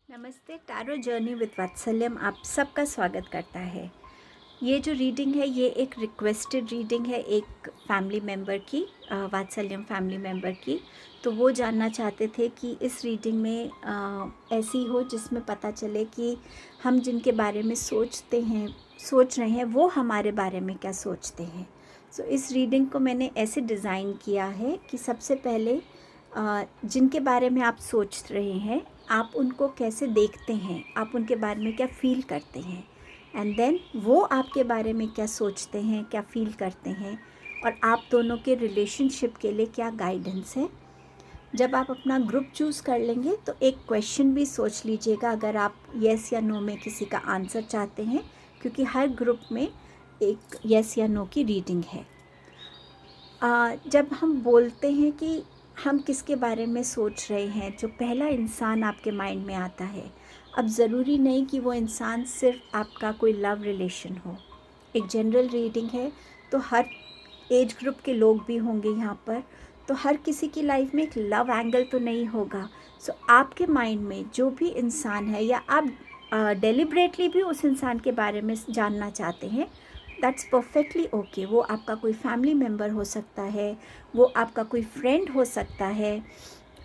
नमस्ते। Tarot journey with वात्सल्यम आप सबका स्वागत करता है। ये जो रीडिंग है ये एक रिक्वेस्टेड रीडिंग है एक फैमिली मेम्बर की, वात्सल्यम फैमिली मेम्बर की। तो वो जानना चाहते थे कि इस रीडिंग में ऐसी हो जिसमें पता चले कि हम जिनके बारे में सोच रहे हैं वो हमारे बारे में क्या सोचते हैं। सो इस रीडिंग को मैंने ऐसे डिज़ाइन किया है कि सबसे पहले जिनके बारे में आप सोच रहे हैं आप उनको कैसे देखते हैं, आप उनके बारे में क्या फ़ील करते हैं, एंड देन वो आपके बारे में क्या सोचते हैं, क्या फ़ील करते हैं, और आप दोनों के रिलेशनशिप के लिए क्या गाइडेंस है। जब आप अपना ग्रुप चूज़ कर लेंगे तो एक क्वेश्चन भी सोच लीजिएगा अगर आप येस या नो में किसी का आंसर चाहते हैं, क्योंकि हर ग्रुप में एक येस या नो की रीडिंग है। जब हम बोलते हैं कि हम किसके बारे में सोच रहे हैं, जो पहला इंसान आपके माइंड में आता है, अब ज़रूरी नहीं कि वो इंसान सिर्फ आपका कोई लव रिलेशन हो। एक जनरल रीडिंग है तो हर एज ग्रुप के लोग भी होंगे यहाँ पर, तो हर किसी की लाइफ में एक लव एंगल तो नहीं होगा। सो आपके माइंड में जो भी इंसान है या आप डेलिब्रेटली भी उस इंसान के बारे में जानना चाहते हैं, दैट्स परफेक्टली ओके। वो आपका कोई फैमिली मेम्बर हो सकता है, वो आपका कोई फ्रेंड हो सकता है,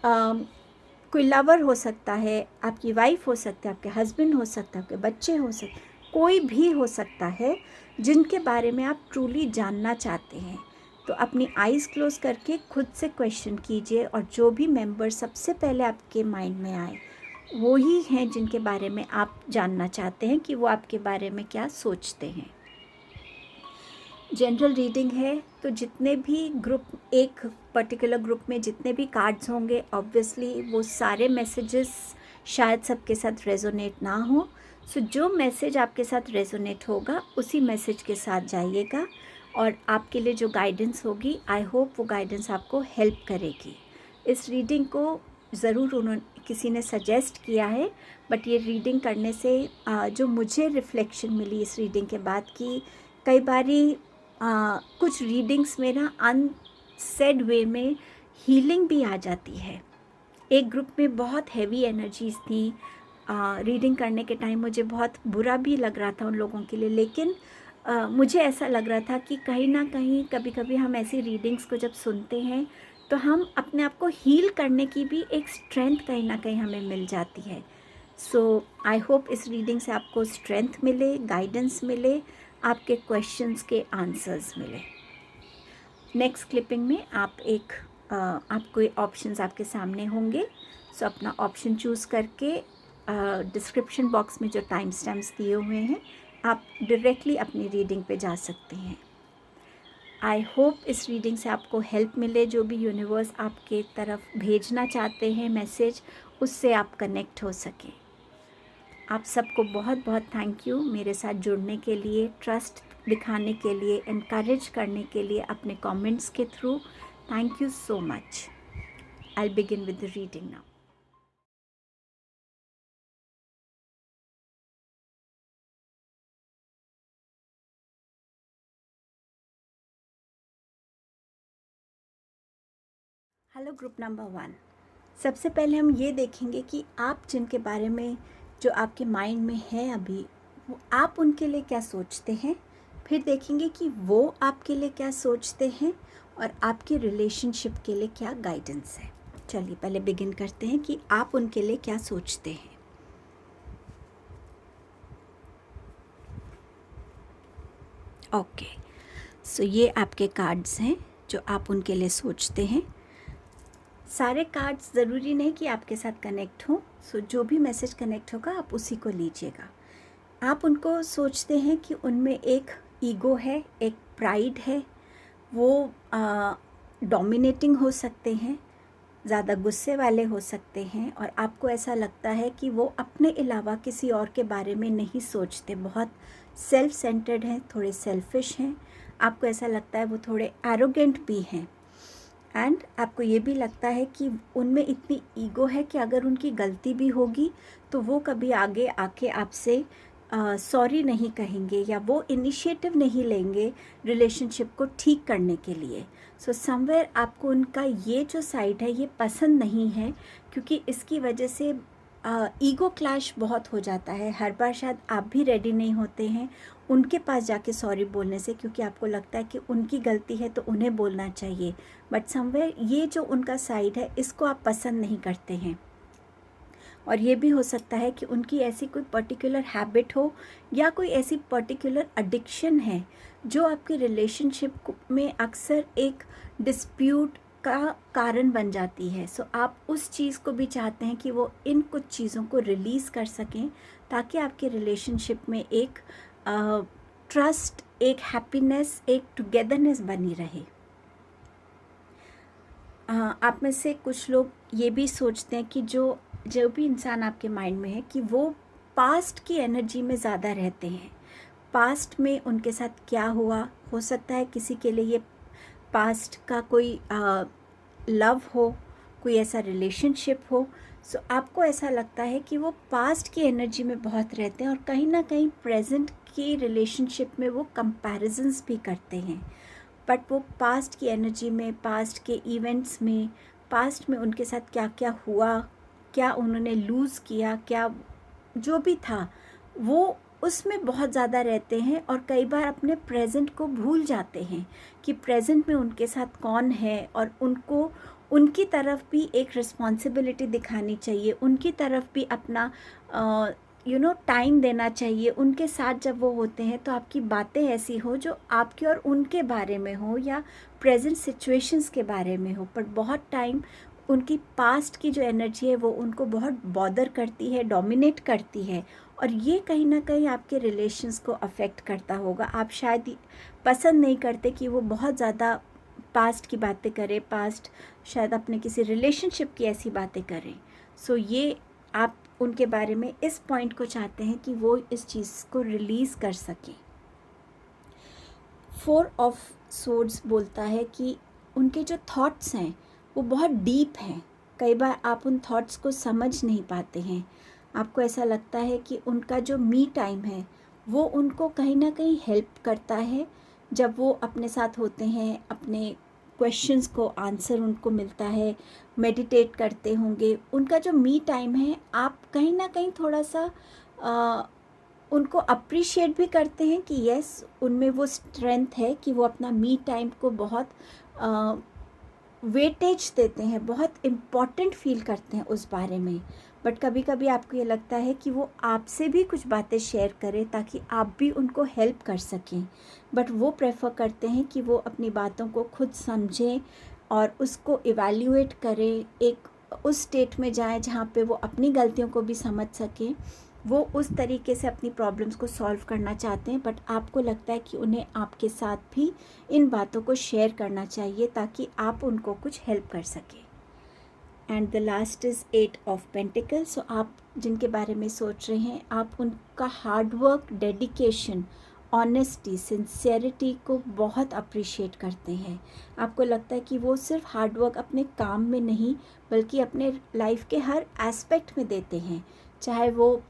कोई लवर हो सकता है, आपकी वाइफ हो सकता है, आपके हस्बैंड हो सकता है, आपके बच्चे हो सकते, कोई भी हो सकता है जिनके बारे में आप ट्रूली जानना चाहते हैं। तो अपनी आइज़ क्लोज करके खुद से क्वेश्चन कीजिए और जो भी मेंबर सबसे पहले आपके माइंड में आए वो ही हैं जिनके बारे में आप जानना चाहते हैं कि वो आपके बारे में क्या सोचते हैं। जनरल रीडिंग है तो जितने भी ग्रुप, एक पर्टिकुलर ग्रुप में जितने भी कार्ड्स होंगे ऑब्वियसली वो सारे मैसेजेस शायद सबके साथ रेजोनेट ना हो। सो जो मैसेज आपके साथ रेजोनेट होगा उसी मैसेज के साथ जाइएगा और आपके लिए जो गाइडेंस होगी आई होप वो गाइडेंस आपको हेल्प करेगी। इस रीडिंग को ज़रूर उन्होंने किसी ने सजेस्ट किया है, बट ये रीडिंग करने से जो मुझे रिफ्लेक्शन मिली इस रीडिंग के बाद कि कई बारी कुछ रीडिंग्स में ना अनसेड वे में हीलिंग भी आ जाती है। एक ग्रुप में बहुत हैवी एनर्जीज थी, रीडिंग करने के टाइम मुझे बहुत बुरा भी लग रहा था उन लोगों के लिए, लेकिन मुझे ऐसा लग रहा था कि कहीं ना कहीं कभी कभी हम ऐसी रीडिंग्स को जब सुनते हैं तो हम अपने आप को हील करने की भी एक स्ट्रेंथ कहीं ना कहीं हमें मिल जाती है। सो आई होप इस रीडिंग से आपको स्ट्रेंथ मिले, गाइडेंस मिले, आपके क्वेश्चंस के आंसर्स मिले। नेक्स्ट क्लिपिंग में आपको ऑप्शंस आपके सामने होंगे। सो अपना ऑप्शन चूज़ करके डिस्क्रिप्शन बॉक्स में जो टाइम स्टैम्प्स दिए हुए हैं आप डायरेक्टली अपनी रीडिंग पे जा सकते हैं। आई होप इस रीडिंग से आपको हेल्प मिले, जो भी यूनिवर्स आपके तरफ भेजना चाहते हैं मैसेज, उससे आप कनेक्ट हो सकें। आप सबको बहुत बहुत थैंक यू मेरे साथ जुड़ने के लिए, ट्रस्ट दिखाने के लिए, इनकरेज करने के लिए अपने कमेंट्स के through. Thank you so much. I will begin with the reading now. Hello group number 1। सबसे पहले हम ये देखेंगे कि आप जिनके बारे में जो आपके माइंड में है अभी, वो आप उनके लिए क्या सोचते हैं। फिर देखेंगे कि वो आपके लिए क्या सोचते हैं और आपके रिलेशनशिप के लिए क्या गाइडेंस है। चलिए पहले बिगिन करते हैं कि आप उनके लिए क्या सोचते हैं। ओके, सो ये आपके कार्ड्स हैं जो आप उनके लिए सोचते हैं। सारे कार्ड्स ज़रूरी नहीं कि आपके साथ कनेक्ट हों, सो जो भी मैसेज कनेक्ट होगा आप उसी को लीजिएगा। आप उनको सोचते हैं कि उनमें एक ईगो है, एक प्राइड है, वो डोमिनेटिंग हो सकते हैं, ज़्यादा गुस्से वाले हो सकते हैं, और आपको ऐसा लगता है कि वो अपने अलावा किसी और के बारे में नहीं सोचते, बहुत सेल्फ सेंटर्ड हैं, थोड़े सेल्फिश हैं। आपको ऐसा लगता है वो थोड़े एरोगेंट भी हैं, एंड आपको ये भी लगता है कि उनमें इतनी ईगो है कि अगर उनकी गलती भी होगी तो वो कभी आगे आके आपसे सॉरी नहीं कहेंगे या वो इनिशिएटिव नहीं लेंगे रिलेशनशिप को ठीक करने के लिए। सो समवेयर आपको उनका ये जो साइड है ये पसंद नहीं है, क्योंकि इसकी वजह से ईगो क्लैश बहुत हो जाता है। हर बार शायद आप भी रेडी नहीं होते हैं उनके पास जाके सॉरी बोलने से, क्योंकि आपको लगता है कि उनकी गलती है तो उन्हें बोलना चाहिए, बट समवेयर ये जो उनका साइड है इसको आप पसंद नहीं करते हैं। और ये भी हो सकता है कि उनकी ऐसी कोई पर्टिकुलर हैबिट हो या कोई ऐसी पर्टिकुलर एडिक्शन है जो आपकी रिलेशनशिप में अक्सर एक डिस्प्यूट का कारण बन जाती है। सो आप उस चीज़ को भी चाहते हैं कि वो इन कुछ चीज़ों को रिलीज़ कर सकें, ताकि आपके रिलेशनशिप में एक ट्रस्ट, एक हैप्पीनेस, एक टुगेदरनेस बनी रहे। आप में से कुछ लोग ये भी सोचते हैं कि जो भी इंसान आपके माइंड में है कि वो पास्ट की एनर्जी में ज़्यादा रहते हैं। पास्ट में उनके साथ क्या हुआ, हो सकता है किसी के लिए ये पास्ट का कोई लव हो, कोई ऐसा रिलेशनशिप हो। सो आपको ऐसा लगता है कि वो पास्ट की एनर्जी में बहुत रहते हैं और कहीं ना कहीं प्रेजेंट की रिलेशनशिप में वो कंपैरिजंस भी करते हैं, बट वो पास्ट की एनर्जी में, पास्ट के इवेंट्स में, पास्ट में उनके साथ क्या क्या हुआ, क्या उन्होंने लूज़ किया, क्या जो भी था, वो उसमें बहुत ज़्यादा रहते हैं और कई बार अपने प्रेजेंट को भूल जाते हैं कि प्रेजेंट में उनके साथ कौन है, और उनको उनकी तरफ भी एक रिस्पॉन्सिबिलिटी दिखानी चाहिए, उनकी तरफ भी अपना टाइम देना चाहिए। उनके साथ जब वो होते हैं तो आपकी बातें ऐसी हो जो आपके और उनके बारे में हो या प्रेजेंट सिचुएशंस के बारे में हो, पर बहुत टाइम उनकी पास्ट की जो एनर्जी है वो उनको बहुत बॉदर करती है, डोमिनेट करती है, और ये कहीं ना कहीं आपके रिलेशंस को अफेक्ट करता होगा। आप शायद पसंद नहीं करते कि वो बहुत ज़्यादा पास्ट की बातें करें, पास्ट शायद अपने किसी रिलेशनशिप की ऐसी बातें करें। सो ये आप उनके बारे में इस पॉइंट को चाहते हैं कि वो इस चीज़ को रिलीज़ कर सकें। 4 ऑफ सोर्ड्स बोलता है कि उनके जो थॉट्स हैं वो बहुत डीप हैं। कई बार आप उन थॉट्स को समझ नहीं पाते हैं। आपको ऐसा लगता है कि उनका जो मी टाइम है वो उनको कहीं ना कहीं हेल्प करता है। जब वो अपने साथ होते हैं, अपने क्वेश्चंस को आंसर उनको मिलता है, मेडिटेट करते होंगे, उनका जो मी टाइम है आप कहीं ना कहीं थोड़ा सा उनको अप्रिशिएट भी करते हैं कि यस, उनमें वो स्ट्रेंथ है कि वो अपना मी टाइम को बहुत वेटेज देते हैं, बहुत इम्पॉर्टेंट फील करते हैं उस बारे में। बट कभी कभी आपको ये लगता है कि वो आपसे भी कुछ बातें शेयर करें ताकि आप भी उनको हेल्प कर सकें, बट वो प्रेफर करते हैं कि वो अपनी बातों को खुद समझें और उसको इवैल्यूएट करें, एक उस स्टेट में जाएं जहाँ पे वो अपनी गलतियों को भी समझ सकें। वो उस तरीके से अपनी प्रॉब्लम्स को सॉल्व करना चाहते हैं, बट आपको लगता है कि उन्हें आपके साथ भी इन बातों को शेयर करना चाहिए ताकि आप उनको कुछ हेल्प कर सकें। And the last is 8 of pentacle. So आप जिनके बारे में सोच रहे हैं, आप उनका हार्डवर्क, डेडिकेशन, ऑनेस्टी, सिंसेरिटी को बहुत अप्रिशिएट करते हैं। आपको लगता है कि वो सिर्फ हार्डवर्क अपने काम में नहीं बल्कि अपने लाइफ के हर एस्पेक्ट में देते हैं, चाहे वो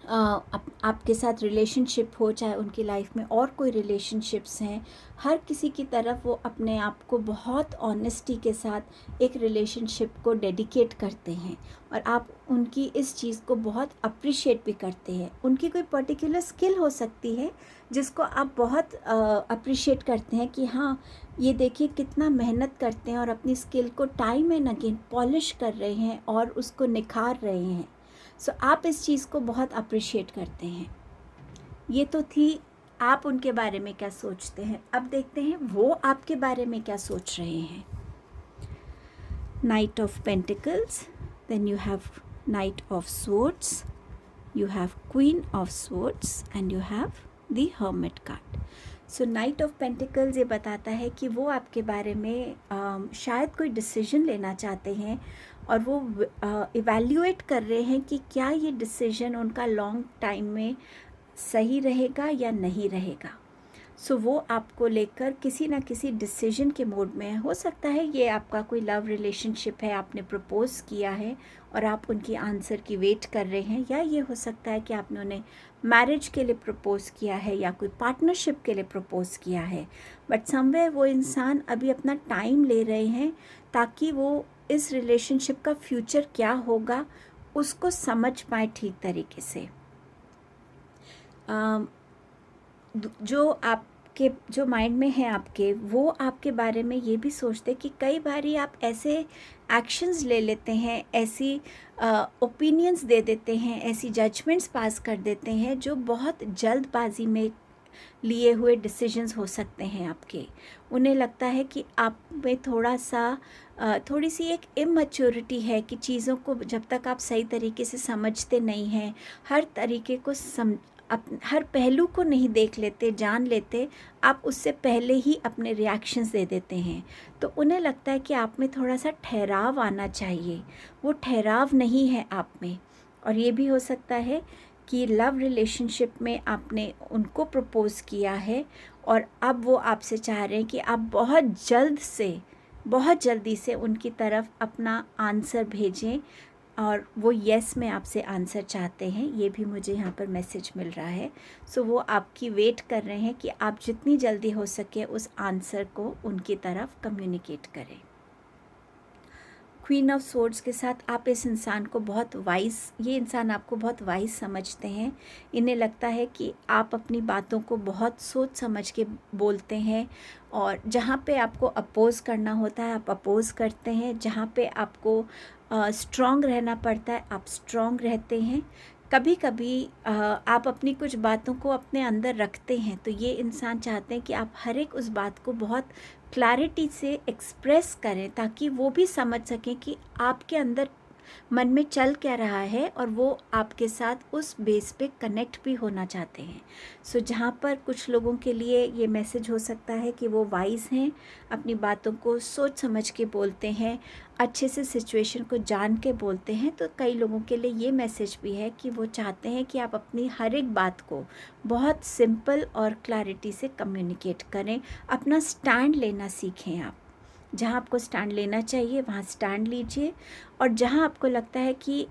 आपके साथ रिलेशनशिप हो, चाहे उनकी लाइफ में और कोई रिलेशनशिप्स हैं, हर किसी की तरफ वो अपने आप को बहुत ऑनेस्टी के साथ एक रिलेशनशिप को डेडिकेट करते हैं, और आप उनकी इस चीज़ को बहुत अप्रिशिएट भी करते हैं। उनकी कोई पर्टिकुलर स्किल हो सकती है जिसको आप बहुत अप्रिशिएट करते हैं कि हाँ, ये देखिए कितना मेहनत करते हैं और अपनी स्किल को टाइम एंड अगेन पॉलिश कर रहे हैं और उसको निखार रहे हैं। सो आप इस चीज़ को बहुत अप्रिशिएट करते हैं। ये तो थी आप उनके बारे में क्या सोचते हैं। अब देखते हैं वो आपके बारे में क्या सोच रहे हैं। Knight of pentacles, then you have knight of swords, you have queen of swords and you have the hermit card. So night of pentacles ये बताता है कि वो आपके बारे में शायद कोई डिसीजन लेना चाहते हैं और वो इवैल्यूएट कर रहे हैं कि क्या ये डिसीजन उनका लॉन्ग टाइम में सही रहेगा या नहीं रहेगा। सो वो आपको लेकर किसी ना किसी डिसीजन के मोड में है। हो सकता है ये आपका कोई लव रिलेशनशिप है, आपने प्रपोज़ किया है और आप उनकी आंसर की वेट कर रहे हैं, या ये हो सकता है कि आपने उन्हें मैरिज के लिए प्रपोज़ किया है या कोई पार्टनरशिप के लिए प्रपोज़ किया है, बट समवेयर वो इंसान अभी अपना टाइम ले रहे हैं ताकि वो इस रिलेशनशिप का फ्यूचर क्या होगा उसको समझ पाए ठीक तरीके से। जो आपके जो माइंड में है आपके, वो आपके बारे में ये भी सोचते कि कई बारी आप ऐसे एक्शंस ले लेते हैं, ऐसी ओपिनियंस दे देते हैं, ऐसी जजमेंट्स पास कर देते हैं जो बहुत जल्दबाजी में लिए हुए डिसीजंस हो सकते हैं आपके। उन्हें लगता है कि आप में थोड़ी सी एक इमैच्योरिटी है कि चीज़ों को जब तक आप सही तरीके से समझते नहीं हैं, हर तरीके को हर पहलू को नहीं देख लेते, जान लेते, आप उससे पहले ही अपने रिएक्शंस दे देते हैं। तो उन्हें लगता है कि आप में थोड़ा सा ठहराव आना चाहिए, वो ठहराव नहीं है आप में। और ये भी हो सकता है कि लव रिलेशनशिप में आपने उनको प्रपोज़ किया है और अब वो आपसे चाह रहे हैं कि आप बहुत जल्दी से उनकी तरफ अपना आंसर भेजें, और वो यस में आपसे आंसर चाहते हैं। ये भी मुझे यहाँ पर मैसेज मिल रहा है। सो वो आपकी वेट कर रहे हैं कि आप जितनी जल्दी हो सके उस आंसर को उनकी तरफ कम्युनिकेट करें। क्वीन ऑफ सोर्ड्स के साथ आप इस इंसान को ये इंसान आपको बहुत वाइज समझते हैं। इन्हें लगता है कि आप अपनी बातों को बहुत सोच समझ के बोलते हैं, और जहाँ पे आपको अपोज़ करना होता है आप अपोज़ करते हैं, जहाँ पे आपको स्ट्रॉन्ग रहना पड़ता है आप स्ट्रॉन्ग रहते हैं। कभी कभी आप अपनी कुछ बातों को अपने अंदर रखते हैं, तो ये इंसान चाहते हैं कि आप हर एक उस बात को बहुत क्लैरिटी से एक्सप्रेस करें, ताकि वो भी समझ सकें कि आपके अंदर मन में चल क्या रहा है, और वो आपके साथ उस बेस पे कनेक्ट भी होना चाहते हैं। सो जहाँ पर कुछ लोगों के लिए ये मैसेज हो सकता है कि वो वाइज़ हैं, अपनी बातों को सोच समझ के बोलते हैं, अच्छे से सिचुएशन को जान के बोलते हैं, तो कई लोगों के लिए ये मैसेज भी है कि वो चाहते हैं कि आप अपनी हर एक बात को बहुत सिंपल और क्लैरिटी से कम्युनिकेट करें, अपना स्टैंड लेना सीखें। आप जहाँ आपको स्टैंड लेना चाहिए वहाँ स्टैंड लीजिए, और जहाँ आपको लगता है कि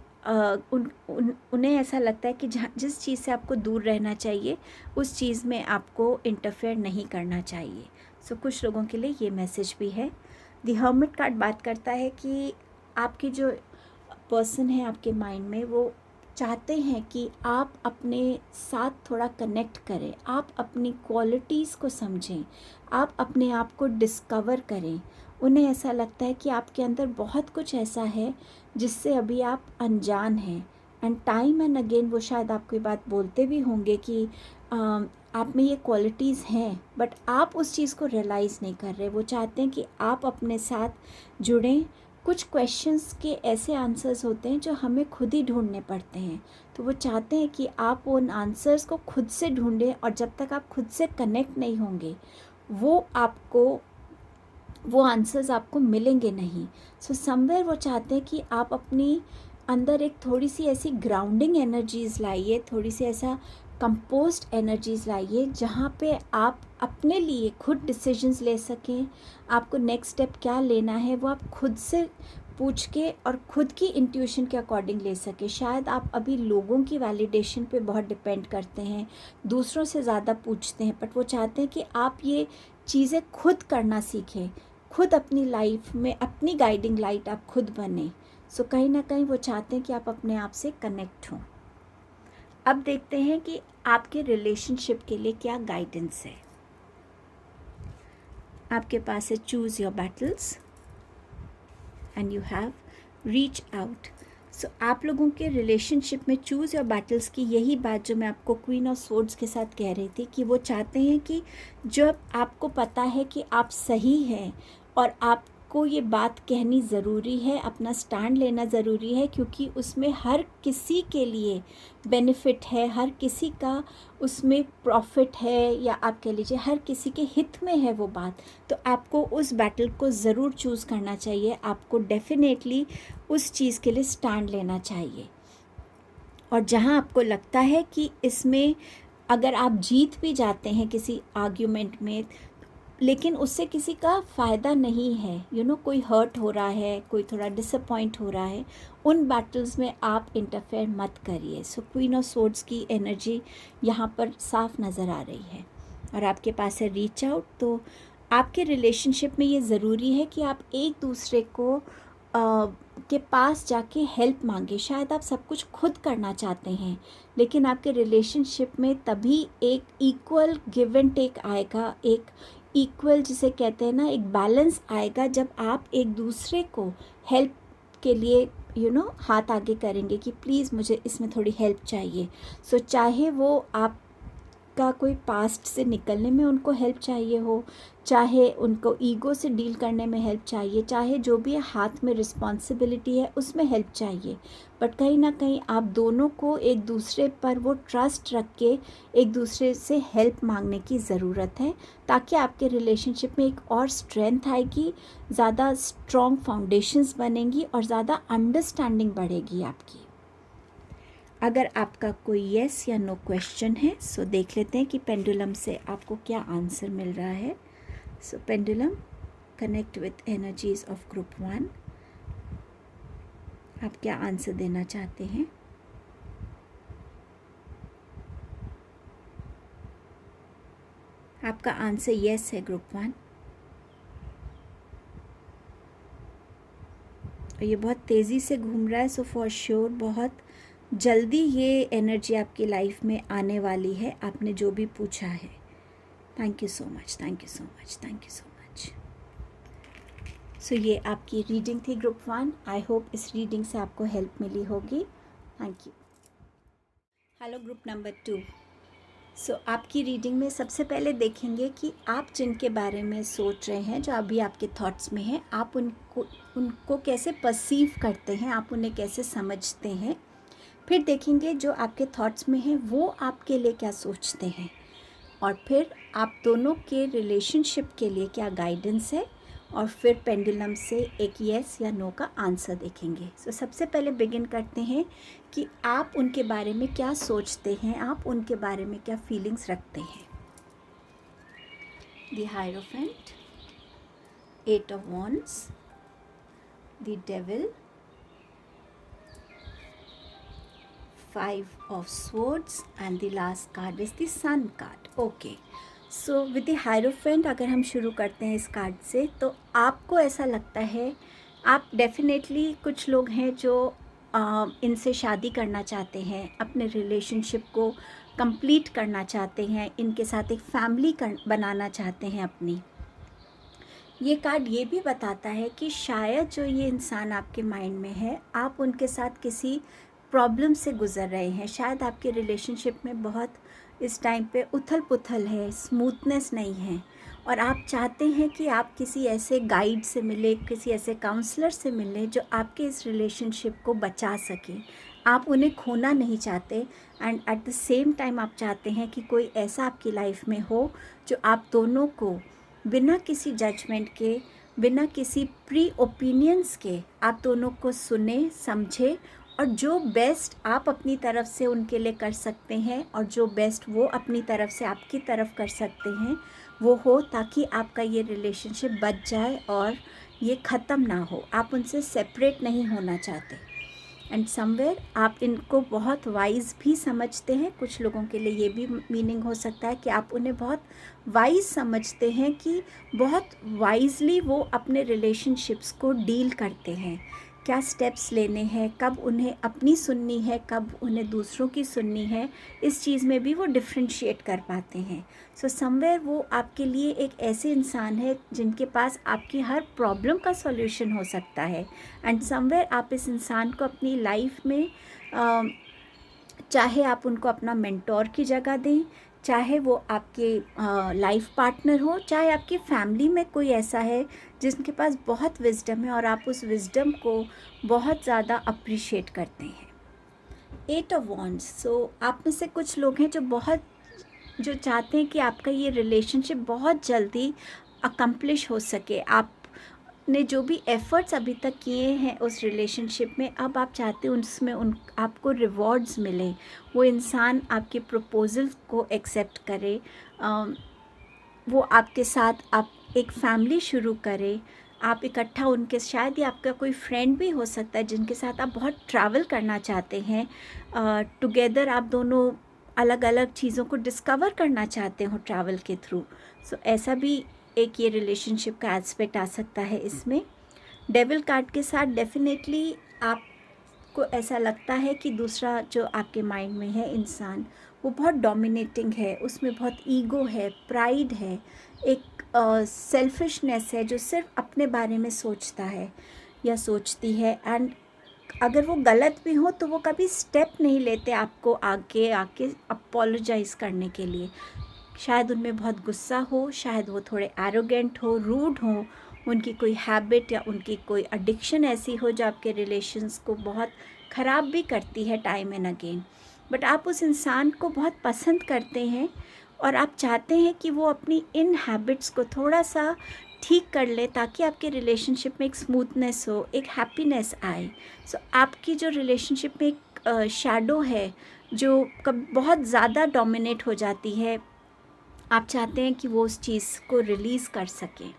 उन्हें ऐसा लगता है कि जिस चीज़ से आपको दूर रहना चाहिए उस चीज़ में आपको इंटरफेयर नहीं करना चाहिए। सो कुछ लोगों के लिए ये मैसेज भी है। द हर्मिट कार्ड बात करता है कि आपकी जो पर्सन है आपके माइंड में, वो चाहते हैं कि आप अपने साथ थोड़ा कनेक्ट करें, आप अपनी क्वालिटीज़ को समझें, आप अपने आप को डिस्कवर करें। उन्हें ऐसा लगता है कि आपके अंदर बहुत कुछ ऐसा है जिससे अभी आप अनजान हैं, एंड टाइम एंड अगेन वो शायद आपको ये बात बोलते भी होंगे कि आप में ये क्वालिटीज़ हैं, बट आप उस चीज़ को रियलाइज़ नहीं कर रहे। वो चाहते हैं कि आप अपने साथ जुड़ें। कुछ क्वेश्चंस के ऐसे आंसर्स होते हैं जो हमें खुद ही ढूंढने पड़ते हैं, तो वो चाहते हैं कि आप उन आंसर्स को खुद से ढूंढें, और जब तक आप खुद से कनेक्ट नहीं होंगे वो आंसर्स आपको मिलेंगे नहीं। सो समवेयर वो चाहते हैं कि आप अपनी अंदर एक थोड़ी सी ऐसी ग्राउंडिंग एनर्जीज़ लाइए, थोड़ी सी ऐसा कंपोस्ट एनर्जीज़ लाइए, जहाँ पे आप अपने लिए खुद डिसीजंस ले सकें। आपको नेक्स्ट स्टेप क्या लेना है वो आप खुद से पूछ के और खुद की इंट्यूशन के अकॉर्डिंग ले सके। शायद आप अभी लोगों की वैलिडेशन पे बहुत डिपेंड करते हैं, दूसरों से ज़्यादा पूछते हैं, बट वो चाहते हैं कि आप ये चीज़ें खुद करना सीखें, खुद अपनी लाइफ में अपनी गाइडिंग लाइट आप खुद बने। सो कहीं ना कहीं वो चाहते हैं कि आप अपने आप से कनेक्ट हों। अब देखते हैं कि आपके रिलेशनशिप के लिए क्या गाइडेंस है। आपके पास है choose your battles and you have reach out. So आप लोगों के रिलेशनशिप में चूज़ योर बैटल्स की यही बात जो मैं आपको क्वीन ऑफ सोर्ड्स के साथ कह रही थी, कि वो चाहते हैं कि जब आपको पता है कि आप सही हैं और आपको ये बात कहनी ज़रूरी है, अपना स्टैंड लेना ज़रूरी है, क्योंकि उसमें हर किसी के लिए बेनिफिट है, हर किसी का उसमें प्रॉफिट है, या आप कह लीजिए हर किसी के हित में है वो बात, तो आपको उस बैटल को ज़रूर चूज़ करना चाहिए। आपको डेफिनेटली उस चीज़ के लिए स्टैंड लेना चाहिए। और जहाँ आपको लगता है कि इसमें अगर आप जीत भी जाते हैं किसी आर्ग्यूमेंट में, लेकिन उससे किसी का फ़ायदा नहीं है, कोई हर्ट हो रहा है, कोई थोड़ा डिसअपॉइंट हो रहा है, उन बैटल्स में आप इंटरफेयर मत करिए। सो क्वीन ऑफ सोर्ड्स की एनर्जी यहाँ पर साफ नज़र आ रही है, और आपके पास है रीच आउट। तो आपके रिलेशनशिप में ये ज़रूरी है कि आप एक दूसरे को के पास जाके हेल्प मांगे। शायद आप सब कुछ खुद करना चाहते हैं, लेकिन आपके रिलेशनशिप में तभी एक इक्वल गिव एंड टेक आएगा, एक इक्वल जिसे कहते हैं ना, एक बैलेंस आएगा जब आप एक दूसरे को हेल्प के लिए हाथ आगे करेंगे कि प्लीज़ मुझे इसमें थोड़ी हेल्प चाहिए। सो चाहे वो आप का कोई पास्ट से निकलने में उनको हेल्प चाहिए हो, चाहे उनको ईगो से डील करने में हेल्प चाहिए, चाहे जो भी हाथ में रिस्पॉन्सिबिलिटी है उसमें हेल्प चाहिए, बट कहीं ना कहीं आप दोनों को एक दूसरे पर वो ट्रस्ट रख के एक दूसरे से हेल्प मांगने की ज़रूरत है, ताकि आपके रिलेशनशिप में एक और स्ट्रेंथ आएगी, ज़्यादा स्ट्रॉन्ग फाउंडेशंस बनेंगी और ज़्यादा अंडरस्टैंडिंग बढ़ेगी आपकी। अगर आपका कोई येस या नो क्वेश्चन है, सो देख लेते हैं कि पेंडुलम से आपको क्या आंसर मिल रहा है। So pendulum, connect with energies of group 1। आप क्या आंसर देना चाहते हैं? आपका आंसर येस है ग्रुप 1। और ये बहुत तेज़ी से घूम रहा है, सो फॉर श्योर बहुत जल्दी ये एनर्जी आपकी लाइफ में आने वाली है, आपने जो भी पूछा है। Thank you so much, thank you so much, thank you so much. So ये आपकी रीडिंग थी ग्रुप 1। आई होप इस रीडिंग से आपको हेल्प मिली होगी। Thank you. Hello group number 2। So आपकी रीडिंग में सबसे पहले देखेंगे कि आप जिनके बारे में सोच रहे हैं, जो अभी आपके थॉट्स में हैं, आप उनको कैसे परसीव करते हैं, आप उन्हें कैसे समझते हैं। फिर देखेंगे जो आपके थॉट्स में हैं वो आपके लिए क्या सोचते हैं, और फिर आप दोनों के रिलेशनशिप के लिए क्या गाइडेंस है, और फिर पेंडुलम से एक येस या नो का आंसर देखेंगे। सो सबसे पहले बिगिन करते हैं कि आप उनके बारे में क्या सोचते हैं, आप उनके बारे में क्या फीलिंग्स रखते हैं। The hierophant, 8 of wands, the devil, 5 of swords, and the last card is the sun card. Okay, so with the hierophant अगर हम शुरू करते हैं इस कार्ड से, तो आपको ऐसा लगता है, आप डेफिनेटली कुछ लोग हैं जो इनसे शादी करना चाहते हैं, अपने रिलेशनशिप को कंप्लीट करना चाहते हैं, इनके साथ एक फैमिली बनाना चाहते हैं अपनी। ये कार्ड ये भी बताता है कि शायद जो ये इंसान आपके माइंड में है, आप उनके साथ किसी प्रॉब्लम से गुज़र रहे हैं। शायद आपके रिलेशनशिप में बहुत इस टाइम पे उथल पुथल है, स्मूथनेस नहीं है, और आप चाहते हैं कि आप किसी ऐसे गाइड से मिले, किसी ऐसे काउंसलर से मिले जो आपके इस रिलेशनशिप को बचा सके। आप उन्हें खोना नहीं चाहते, and at the same time आप चाहते हैं कि कोई ऐसा आपकी लाइफ में हो जो आप दोनों को बिना किसी जजमेंट के, बिना किसी प्री ओपिनियंस के, आप दोनों को सुने, समझे, और जो बेस्ट आप अपनी तरफ से उनके लिए कर सकते हैं और जो बेस्ट वो अपनी तरफ से आपकी तरफ कर सकते हैं वो हो, ताकि आपका ये रिलेशनशिप बच जाए और ये ख़त्म ना हो। आप उनसे सेपरेट नहीं होना चाहते, एंड समवेयर आप इनको बहुत वाइज भी समझते हैं। कुछ लोगों के लिए ये भी मीनिंग हो सकता है कि आप उन्हें बहुत वाइज समझते हैं, कि बहुत वाइजली वो अपने रिलेशनशिप्स को डील करते हैं, क्या स्टेप्स लेने हैं, कब उन्हें अपनी सुननी है, कब उन्हें दूसरों की सुननी है, इस चीज़ में भी वो डिफ्रेंशिएट कर पाते हैं। सो समवेयर वो आपके लिए एक ऐसे इंसान है जिनके पास आपकी हर प्रॉब्लम का सॉल्यूशन हो सकता है, एंड समवेयर आप इस इंसान को अपनी लाइफ में चाहे आप उनको अपना मेंटोर की जगह दें, चाहे वो आपके लाइफ पार्टनर हो, चाहे आपकी फैमिली में कोई ऐसा है जिनके पास बहुत विजडम है और आप उस विजडम को बहुत ज़्यादा अप्रिशिएट करते हैं। 8 ऑफ वॉन्ड्स, सो आप में से कुछ लोग हैं जो चाहते हैं कि आपका ये रिलेशनशिप बहुत जल्दी अकम्प्लिश हो सके। आपने जो भी एफ़र्ट्स अभी तक किए हैं उस रिलेशनशिप में, अब आप चाहते हैं उसमें आपको रिवॉर्ड्स मिले, वो इंसान आपके प्रपोजल को एक्सेप्ट करे, वो आपके साथ आप एक फैमिली शुरू करें, आप इकट्ठा उनके, शायद ही आपका कोई फ्रेंड भी हो सकता है जिनके साथ आप बहुत ट्रैवल करना चाहते हैं, टुगेदर आप दोनों अलग अलग चीज़ों को डिस्कवर करना चाहते हो ट्रैवल के थ्रू। सो ऐसा भी एक ये रिलेशनशिप का एस्पेक्ट आ सकता है इसमें। डेविल कार्ड के साथ डेफिनेटली आपको ऐसा लगता है कि दूसरा जो आपके माइंड में है इंसान, वो बहुत डोमिनेटिंग है, उसमें बहुत ईगो है, प्राइड है, एक सेल्फिशनेस है, जो सिर्फ अपने बारे में सोचता है या सोचती है। एंड अगर वो गलत भी हो तो वो कभी स्टेप नहीं लेते आपको आगे आके अपोलोजाइज़ करने के लिए। शायद उनमें बहुत गुस्सा हो, शायद वो थोड़े एरोगेंट हो, रूड हो, उनकी कोई हैबिट या उनकी कोई एडिक्शन ऐसी हो जो आपके रिलेशंस को बहुत ख़राब भी करती है टाइम एंड अगेन। बट आप उस इंसान को बहुत पसंद करते हैं और आप चाहते हैं कि वो अपनी इन हैबिट्स को थोड़ा सा ठीक कर ले ताकि आपके रिलेशनशिप में एक स्मूथनेस हो, एक हैप्पीनेस आए। सो आपकी जो रिलेशनशिप में एक शैडो है जो कब बहुत ज़्यादा डोमिनेट हो जाती है, आप चाहते हैं कि वो उस चीज़ को रिलीज़ कर सकें।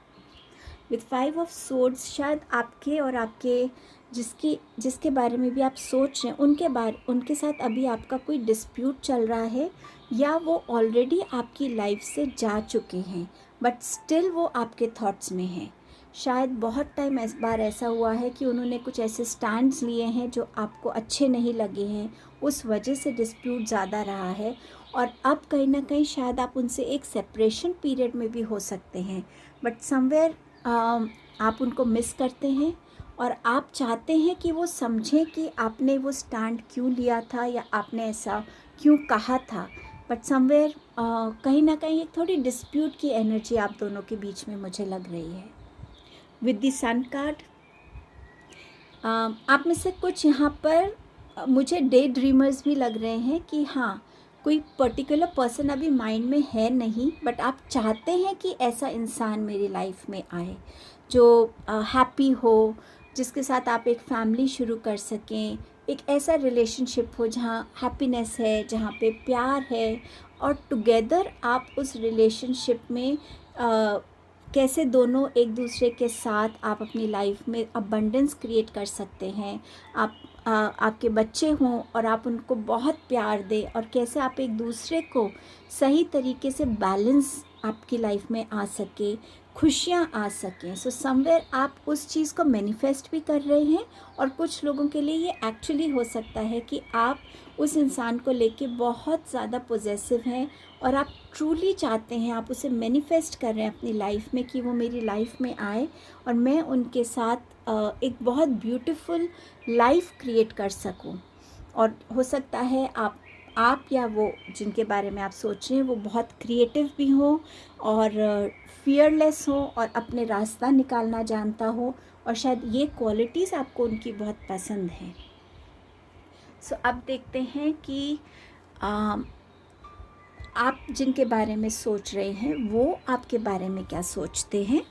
विथ 5 ऑफ सोर्ड्स, शायद आपके और आपके जिसके बारे में भी आप सोच रहे हैं उनके साथ अभी आपका कोई डिस्प्यूट चल रहा है, या वो ऑलरेडी आपकी लाइफ से जा चुके हैं बट स्टिल वो आपके थॉट्स में हैं। शायद बहुत टाइम इस बार ऐसा हुआ है कि उन्होंने कुछ ऐसे स्टैंड्स लिए हैं जो आपको अच्छे नहीं लगे हैं, उस वजह से डिस्प्यूट ज़्यादा रहा है, और अब कहीं ना कहीं शायद आप उनसे एक सेपरेशन पीरियड में भी हो सकते हैं। बट समवेयर आप उनको मिस करते हैं और आप चाहते हैं कि वो समझें कि आपने वो स्टैंड क्यों लिया था या आपने ऐसा क्यों कहा था। बट समवेयर कहीं ना कहीं एक थोड़ी डिस्प्यूट की एनर्जी आप दोनों के बीच में मुझे लग रही है। विद द सन कार्ड, आप में से कुछ यहाँ पर मुझे डे ड्रीमर्स भी लग रहे हैं कि हाँ, कोई पर्टिकुलर पर्सन अभी माइंड में है नहीं, बट आप चाहते हैं कि ऐसा इंसान मेरी लाइफ में आए जो हैप्पी हो, जिसके साथ आप एक फैमिली शुरू कर सकें, एक ऐसा रिलेशनशिप हो जहाँ हैप्पीनेस है, जहाँ पे प्यार है, और टुगेदर आप उस रिलेशनशिप में कैसे दोनों एक दूसरे के साथ आप अपनी लाइफ में अबंडेंस क्रिएट कर सकते हैं। आपके बच्चे हों और आप उनको बहुत प्यार दें, और कैसे आप एक दूसरे को सही तरीके से बैलेंस आपकी लाइफ में आ सके, खुशियाँ आ सकें। सो समवेयर आप उस चीज़ को मैनिफेस्ट भी कर रहे हैं, और कुछ लोगों के लिए ये एक्चुअली हो सकता है कि आप उस इंसान को लेके बहुत ज़्यादा पॉजेसिव हैं और आप ट्रूली चाहते हैं, आप उसे मैनिफेस्ट कर रहे हैं अपनी लाइफ में कि वो मेरी लाइफ में आए और मैं उनके साथ एक बहुत ब्यूटीफुल लाइफ क्रिएट कर सकूं। और हो सकता है आप या वो जिनके बारे में आप सोच रहे हैं वो बहुत क्रिएटिव भी हो और फियरलेस हो और अपने रास्ता निकालना जानता हो, और शायद ये क्वालिटीज़ आपको उनकी बहुत पसंद हैं। सो अब देखते हैं कि आप जिनके बारे में सोच रहे हैं वो आपके बारे में क्या सोचते हैं।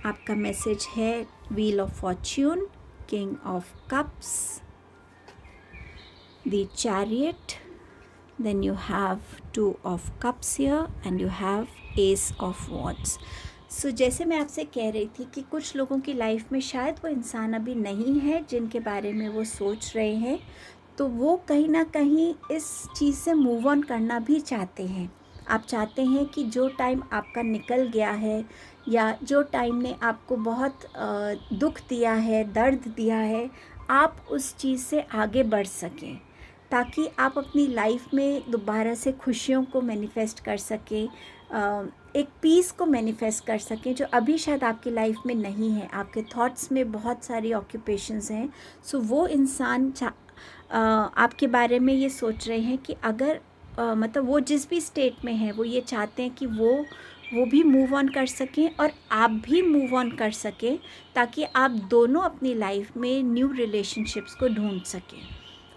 आपका मैसेज है wheel of Fortune, king of cups, the chariot, then you have 2 of cups here and you have ace of wands. So जैसे मैं आपसे कह रही थी कि कुछ लोगों की लाइफ में शायद वो इंसान अभी नहीं है जिनके बारे में वो सोच रहे हैं, तो वो कहीं ना कहीं इस चीज़ से मूव ऑन करना भी चाहते हैं। आप चाहते हैं कि जो टाइम आपका निकल गया है या जो टाइम ने आपको बहुत दुख दिया है, दर्द दिया है, आप उस चीज़ से आगे बढ़ सकें ताकि आप अपनी लाइफ में दोबारा से खुशियों को मैनिफेस्ट कर सकें, एक पीस को मैनिफेस्ट कर सकें जो अभी शायद आपकी लाइफ में नहीं है। आपके थॉट्स में बहुत सारी ऑक्यूपेशंस हैं। सो वो इंसान आपके बारे में ये सोच रहे हैं कि अगर मतलब वो जिस भी स्टेट में है वो ये चाहते हैं कि वो भी मूव ऑन कर सकें और आप भी मूव ऑन कर सकें, ताकि आप दोनों अपनी लाइफ में न्यू रिलेशनशिप्स को ढूंढ सकें।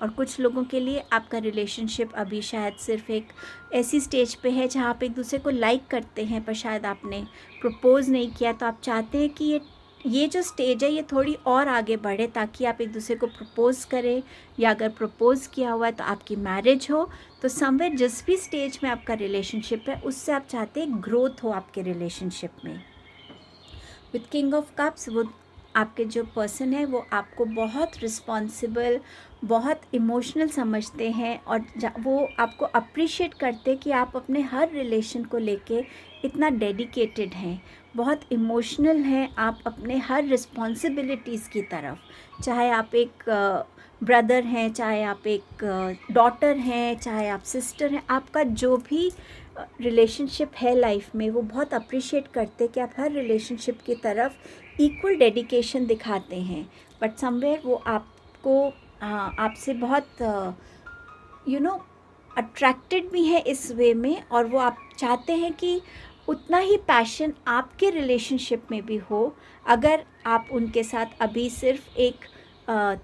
और कुछ लोगों के लिए आपका रिलेशनशिप अभी शायद सिर्फ एक ऐसी स्टेज पे है जहाँ आप एक दूसरे को लाइक करते हैं पर शायद आपने प्रपोज़ नहीं किया, तो आप चाहते हैं कि ये जो स्टेज है ये थोड़ी और आगे बढ़े ताकि आप एक दूसरे को प्रपोज़ करें, या अगर प्रपोज़ किया हुआ है तो आपकी मैरिज हो। तो समवेयर जिस भी स्टेज में आपका रिलेशनशिप है उससे आप चाहते हैं ग्रोथ हो आपके रिलेशनशिप में। विथ किंग ऑफ कप्स, वो आपके जो पर्सन है वो आपको बहुत रिस्पॉन्सिबल, बहुत इमोशनल समझते हैं और वो आपको अप्रिशिएट करते हैं कि आप अपने हर रिलेशन को लेके इतना डेडिकेटेड हैं, बहुत इमोशनल हैं आप अपने हर रिस्पॉन्सिबिलिटीज़ की तरफ, चाहे आप एक ब्रदर हैं, चाहे आप एक डॉटर हैं, चाहे आप सिस्टर हैं, आपका जो भी रिलेशनशिप है लाइफ में, वो बहुत अप्रिशिएट करते कि आप हर रिलेशनशिप की तरफ इक्वल डेडिकेशन दिखाते हैं। बट समवेयर वो आपको आपसे बहुत अट्रैक्टेड भी है इस वे में, और वो आप चाहते हैं कि उतना ही पैशन आपके रिलेशनशिप में भी हो, अगर आप उनके साथ अभी सिर्फ एक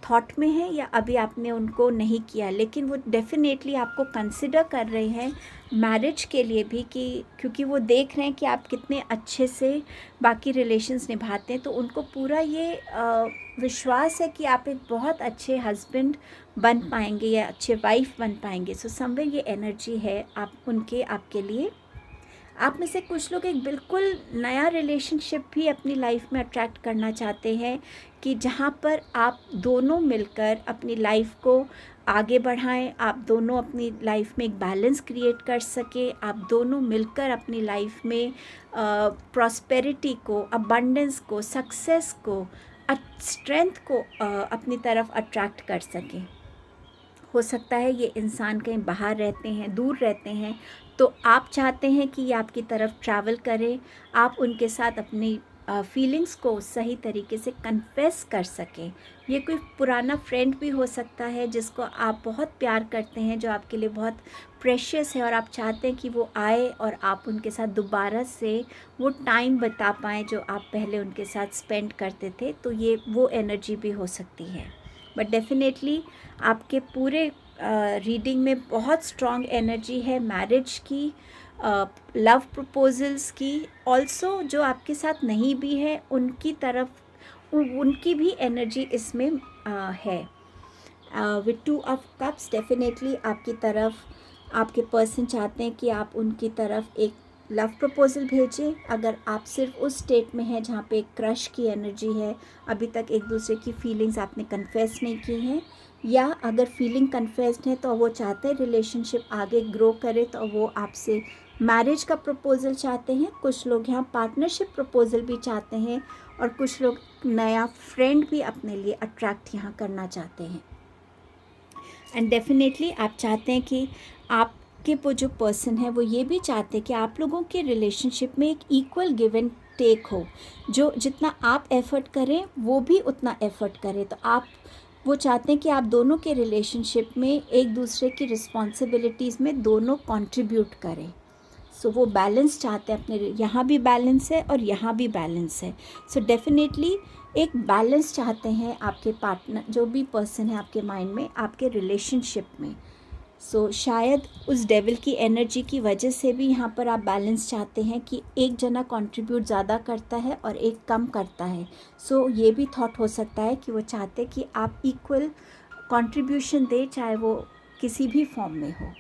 थॉट में है या अभी आपने उनको नहीं किया, लेकिन वो डेफिनेटली आपको कंसिडर कर रहे हैं मैरिज के लिए भी, कि क्योंकि वो देख रहे हैं कि आप कितने अच्छे से बाकी रिलेशंस निभाते हैं, तो उनको पूरा ये विश्वास है कि आप एक बहुत अच्छे हस्बैंड बन पाएंगे या अच्छे वाइफ बन पाएंगे। सो समवेयर ये एनर्जी है आप उनके आपके लिए। आप में से कुछ लोग एक बिल्कुल नया रिलेशनशिप भी अपनी लाइफ में अट्रैक्ट करना चाहते हैं, कि जहाँ पर आप दोनों मिलकर अपनी लाइफ को आगे बढ़ाएं, आप दोनों अपनी लाइफ में एक बैलेंस क्रिएट कर सकें, आप दोनों मिलकर अपनी लाइफ में प्रॉस्पेरिटी को, अबंडेंस को, सक्सेस को, स्ट्रेंथ को अपनी तरफ अट्रैक्ट कर सकें। हो सकता है ये इंसान कहीं बाहर रहते हैं, दूर रहते हैं, तो आप चाहते हैं कि ये आपकी तरफ ट्रैवल करें, आप उनके साथ अपनी फीलिंग्स को सही तरीके से कन्फेस कर सकें। ये कोई पुराना फ्रेंड भी हो सकता है जिसको आप बहुत प्यार करते हैं, जो आपके लिए बहुत प्रेशियस है, और आप चाहते हैं कि वो आए और आप उनके साथ दोबारा से वो टाइम बिता पाएँ जो आप पहले उनके साथ स्पेंड करते थे। तो ये वो एनर्जी भी हो सकती है। बट डेफिनेटली आपके पूरे रीडिंग में बहुत स्ट्रॉन्ग एनर्जी है मैरिज की, लव प्रपोजल्स की, ऑल्सो जो आपके साथ नहीं भी है उनकी तरफ उनकी भी एनर्जी इसमें है। विद 2 ऑफ कप्स डेफिनेटली आपकी तरफ आपके पर्सन चाहते हैं कि आप उनकी तरफ एक लव प्रपोजल भेजें। अगर आप सिर्फ उस स्टेट में हैं जहाँ पे एक क्रश की एनर्जी है, अभी तक एक दूसरे की फीलिंग्स आपने कन्फेस नहीं की हैं, या अगर फीलिंग कन्फेस्ड है तो वो चाहते हैं रिलेशनशिप आगे ग्रो करे, तो वो आपसे मैरिज का प्रपोजल चाहते हैं। कुछ लोग यहाँ पार्टनरशिप प्रपोजल भी चाहते हैं, और कुछ लोग नया फ्रेंड भी अपने लिए अट्रैक्ट यहाँ करना चाहते हैं। एंड डेफिनेटली आप चाहते हैं कि आपके वो जो पर्सन है वो ये भी चाहते हैं कि आप लोगों के रिलेशनशिप में एक इक्वल गिव एंड टेक हो, जो जितना आप एफ़र्ट करें वो भी उतना एफ़र्ट करें। तो आप वो चाहते हैं कि आप दोनों के रिलेशनशिप में एक दूसरे की रिस्पॉन्सिबिलिटीज़ में दोनों कंट्रीब्यूट करें। सो वो बैलेंस चाहते हैं, अपने यहाँ भी बैलेंस है और यहाँ भी बैलेंस है। सो डेफिनेटली एक बैलेंस चाहते हैं आपके पार्टनर, जो भी पर्सन है आपके माइंड में, आपके रिलेशनशिप में। सो शायद उस डेविल की एनर्जी की वजह से भी यहाँ पर आप बैलेंस चाहते हैं कि एक जना कंट्रीब्यूट ज़्यादा करता है और एक कम करता है। सो ये भी थॉट हो सकता है कि वो चाहते हैं कि आप इक्वल कंट्रीब्यूशन दें, चाहे वो किसी भी फॉर्म में हो।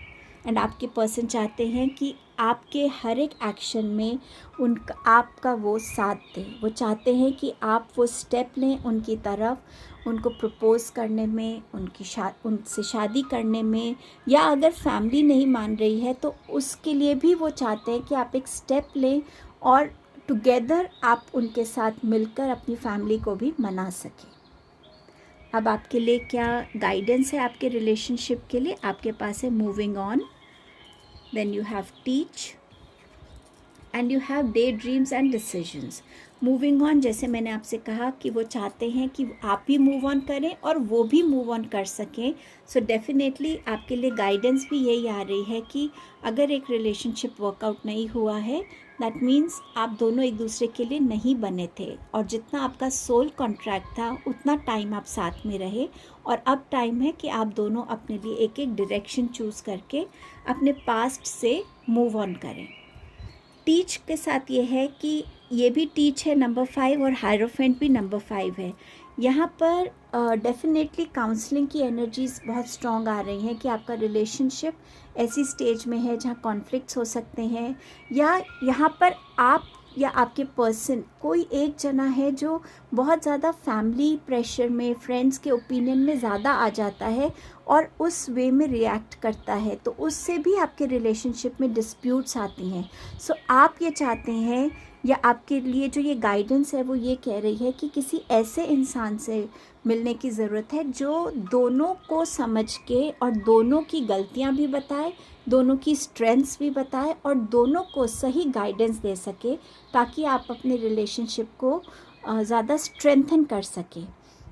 एंड आपके पर्सन चाहते हैं कि आपके हर एक एक्शन में उनका आपका वो साथ दें। वो चाहते हैं कि आप वो स्टेप लें उनकी तरफ, उनको प्रपोज़ करने में, उनसे शादी करने में, या अगर फैमिली नहीं मान रही है तो उसके लिए भी वो चाहते हैं कि आप एक स्टेप लें और टुगेदर आप उनके साथ मिलकर अपनी फैमिली को भी मना सकें। अब आपके लिए क्या गाइडेंस है आपके रिलेशनशिप के लिए? आपके पास है moving on, then you have teach, and you have day dreams and decisions. Moving on, जैसे मैंने आपसे कहा कि वो चाहते हैं कि आप भी मूव ऑन करें और वो भी मूव ऑन कर सकें। सो डेफिनेटली आपके लिए गाइडेंस भी यही आ रही है कि अगर एक रिलेशनशिप वर्कआउट नहीं हुआ है, दैट मीन्स आप दोनों एक दूसरे के लिए नहीं बने थे, और जितना आपका सोल कॉन्ट्रैक्ट था उतना टाइम आप साथ में रहे, और अब टाइम है कि आप दोनों अपने लिए एक एक डायरेक्शन चूज़ करके अपने पास्ट से मूव ऑन करें। टीच के साथ ये है कि ये भी टीच है नंबर 5, और हायरोफेंट भी नंबर 5 है। यहाँ पर डेफिनेटली काउंसलिंग की एनर्जीज़ बहुत स्ट्रॉन्ग आ रही हैं कि आपका रिलेशनशिप ऐसी स्टेज में है जहाँ कॉन्फ्लिक्ट्स हो सकते हैं, या यहाँ पर आप या आपके पर्सन कोई एक जना है जो बहुत ज़्यादा फैमिली प्रेशर में, फ्रेंड्स के ओपिनियन में ज़्यादा आ जाता है और उस वे में रिएक्ट करता है, तो उससे भी आपके रिलेशनशिप में डिस्प्यूट्स आती हैं। सो आप ये चाहते हैं, या आपके लिए जो ये गाइडेंस है वो ये कह रही है कि किसी ऐसे इंसान से मिलने की ज़रूरत है जो दोनों को समझ के और दोनों की गलतियां भी बताए, दोनों की स्ट्रेंथ्स भी बताए और दोनों को सही गाइडेंस दे सके, ताकि आप अपने रिलेशनशिप को ज़्यादा स्ट्रेंथन कर सकें।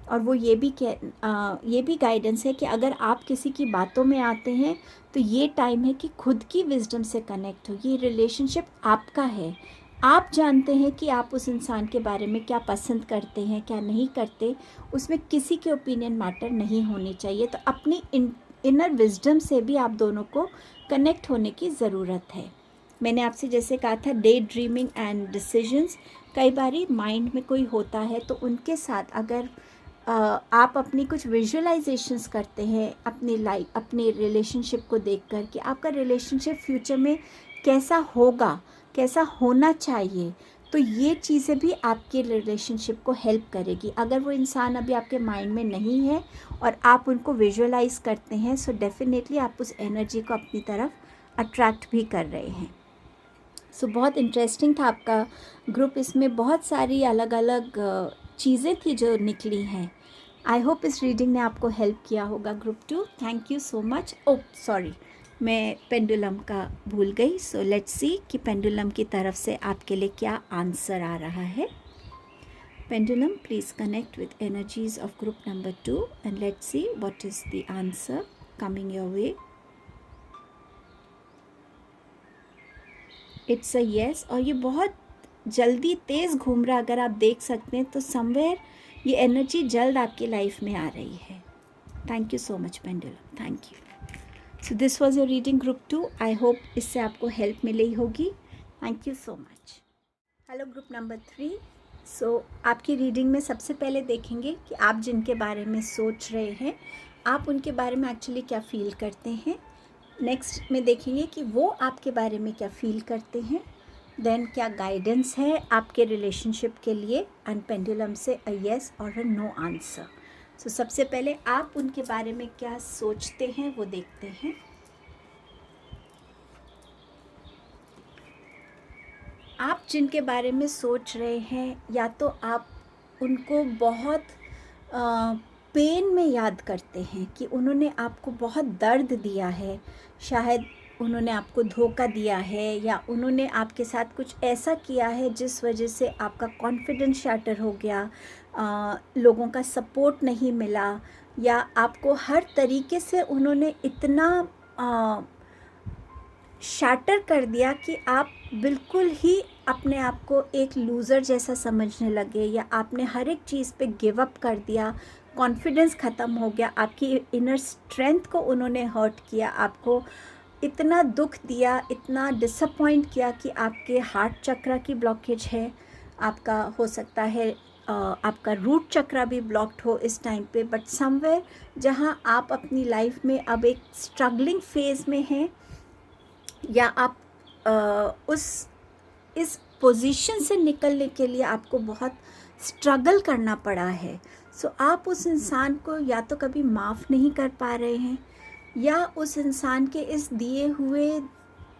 और वो ये भी गाइडेंस है कि अगर आप किसी की बातों में आते हैं तो ये टाइम है कि खुद की विजडम से कनेक्ट हो। ये रिलेशनशिप आपका है, आप जानते हैं कि आप उस इंसान के बारे में क्या पसंद करते हैं, क्या नहीं करते, उसमें किसी के ओपिनियन मैटर नहीं होनी चाहिए। तो अपनी इनर विजडम से भी आप दोनों को कनेक्ट होने की ज़रूरत है। मैंने आपसे जैसे कहा था डे ड्रीमिंग एंड डिसीजंस, कई बारी माइंड में कोई होता है तो उनके साथ अगर आप अपनी कुछ विजुअलाइजेशंस करते हैं अपनी लाइफ, अपने रिलेशनशिप को देखकर कि आपका रिलेशनशिप फ्यूचर में कैसा होगा, कैसा होना चाहिए, तो ये चीज़ें भी आपके रिलेशनशिप को हेल्प करेगी। अगर वो इंसान अभी आपके माइंड में नहीं है और आप उनको विजुअलाइज करते हैं, सो डेफिनेटली आप उस एनर्जी को अपनी तरफ अट्रैक्ट भी कर रहे हैं। सो बहुत इंटरेस्टिंग था आपका ग्रुप, इसमें बहुत सारी अलग अलग चीज़ें थी जो निकली हैं। आई होप इस रीडिंग ने आपको हेल्प किया होगा group 2। Thank you so much. Oh sorry, मैं पेंडुलम का भूल गई। सो लेट्स सी कि पेंडुलम की तरफ से आपके लिए क्या आंसर आ रहा है। Pendulum, please connect with energies of group number 2 and let's see what is the answer coming your way. It's a yes, और ये बहुत जल्दी तेज़ घूम रहा, अगर आप देख सकते हैं तो समवेयर ये एनर्जी जल्द आपकी लाइफ में आ रही है। Thank you so much pendulum, thank you. So this was your reading group 2। I hope इससे आपको हेल्प मिली होगी। Thank you so much. Hello group number 3। सो आपकी रीडिंग में सबसे पहले देखेंगे कि आप जिनके बारे में सोच रहे हैं, आप उनके बारे में एक्चुअली क्या फील करते हैं। नेक्स्ट में देखेंगे कि वो आपके बारे में क्या फील करते हैं। देन क्या गाइडेंस है आपके रिलेशनशिप के लिए, एंड पेंडुलम से अ येस और अ नो आंसर। सो सबसे पहले आप उनके बारे में क्या सोचते हैं वो देखते हैं। आप जिनके बारे में सोच रहे हैं, या तो आप उनको बहुत पेन में याद करते हैं कि उन्होंने आपको बहुत दर्द दिया है, शायद उन्होंने आपको धोखा दिया है, या उन्होंने आपके साथ कुछ ऐसा किया है जिस वजह से आपका कॉन्फिडेंस शैटर हो गया, लोगों का सपोर्ट नहीं मिला, या आपको हर तरीके से उन्होंने इतना शैटर कर दिया कि आप बिल्कुल ही अपने आप को एक लूज़र जैसा समझने लगे, या आपने हर एक चीज़ पे गिव अप कर दिया, कॉन्फिडेंस ख़त्म हो गया, आपकी इनर स्ट्रेंथ को उन्होंने हर्ट किया, आपको इतना दुख दिया, इतना डिसअपॉइंट किया कि आपके हार्ट चक्र की ब्लॉकेज है, आपका हो सकता है आपका रूट चक्र भी ब्लॉक्ड हो इस टाइम पे। बट समवेयर जहाँ आप अपनी लाइफ में अब एक स्ट्रगलिंग फेज़ में हैं, या आप इस पोजीशन से निकलने के लिए आपको बहुत स्ट्रगल करना पड़ा है। सो आप उस इंसान को या तो कभी माफ़ नहीं कर पा रहे हैं, या उस इंसान के इस दिए हुए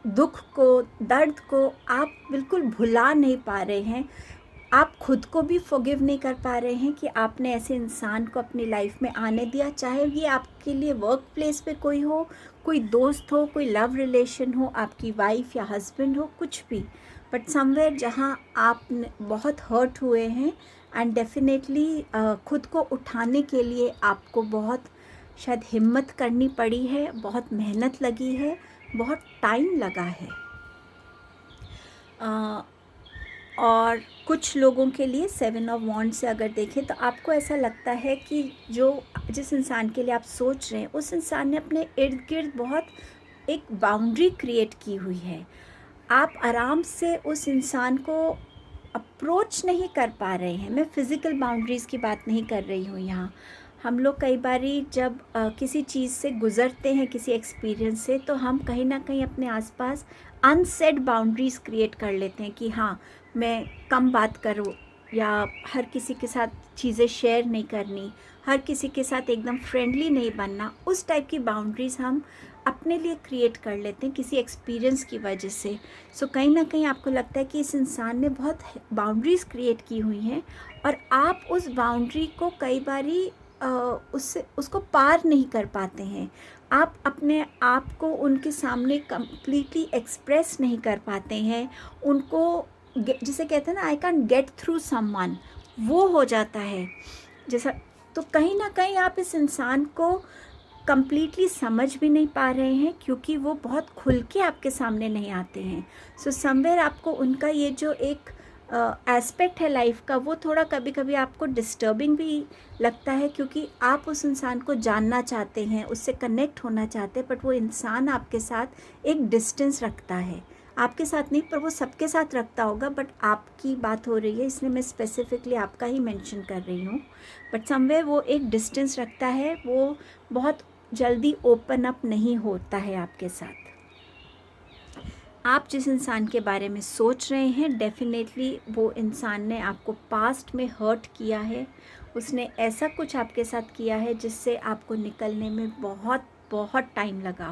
दुख को, दर्द को आप बिल्कुल भुला नहीं पा रहे हैं। आप खुद को भी फॉरगिव नहीं कर पा रहे हैं कि आपने ऐसे इंसान को अपनी लाइफ में आने दिया, चाहे ये आपके लिए वर्क प्लेस पे कोई हो, कोई दोस्त हो, कोई लव रिलेशन हो, आपकी वाइफ या हस्बैंड हो, कुछ भी। बट समवेयर जहाँ आप बहुत हर्ट हुए हैं, एंड डेफिनेटली खुद को उठाने के लिए आपको बहुत शायद हिम्मत करनी पड़ी है, बहुत मेहनत लगी है, बहुत टाइम लगा है। और कुछ लोगों के लिए 7 ऑफ वॉन्ड्स से अगर देखें तो आपको ऐसा लगता है कि जिस इंसान के लिए आप सोच रहे हैं, उस इंसान ने अपने इर्द गिर्द बहुत एक बाउंड्री क्रिएट की हुई है। आप आराम से उस इंसान को अप्रोच नहीं कर पा रहे हैं। मैं फ़िज़िकल बाउंड्रीज़ की बात नहीं कर रही हूँ यहाँ। हम लोग कई बारी जब किसी चीज़ से गुज़रते हैं, किसी एक्सपीरियंस से, तो हम कहीं ना कहीं अपने आसपास अनसेड बाउंड्रीज़ क्रिएट कर लेते हैं कि हाँ, मैं कम बात करूँ या हर किसी के साथ चीज़ें शेयर नहीं करनी, हर किसी के साथ एकदम फ्रेंडली नहीं बनना, उस टाइप की बाउंड्रीज़ हम अपने लिए क्रिएट कर लेते हैं किसी एक्सपीरियंस की वजह से। सो कहीं ना कहीं आपको लगता है कि इस इंसान ने बहुत बाउंड्रीज़ क्रिएट की हुई हैं और आप उस बाउंड्री को कई बारी उससे उसको पार नहीं कर पाते हैं। आप अपने आप को उनके सामने कम्प्लीटली एक्सप्रेस नहीं कर पाते हैं। उनको जिसे कहते हैं ना, I can get through someone, वो हो जाता है जैसा। तो कहीं ना कहीं आप इस इंसान को कम्प्लीटली समझ भी नहीं पा रहे हैं क्योंकि वो बहुत खुल के आपके सामने नहीं आते हैं। सो समवेयर आपको उनका ये जो एक एस्पेक्ट है लाइफ का, वो थोड़ा कभी कभी आपको डिस्टर्बिंग भी लगता है क्योंकि आप उस इंसान को जानना चाहते हैं, उससे कनेक्ट होना चाहते हैं, बट वो इंसान आपके साथ एक डिस्टेंस रखता है। आपके साथ नहीं, पर वो सबके साथ रखता होगा, बट आपकी बात हो रही है इसलिए मैं स्पेसिफिकली आपका ही मेंशन कर रही हूँ। बट समवेयर वो एक डिस्टेंस रखता है, वो बहुत जल्दी ओपन अप नहीं होता है आपके साथ। आप जिस इंसान के बारे में सोच रहे हैं, डेफिनेटली वो इंसान ने आपको पास्ट में हर्ट किया है। उसने ऐसा कुछ आपके साथ किया है जिससे आपको निकलने में बहुत बहुत टाइम लगा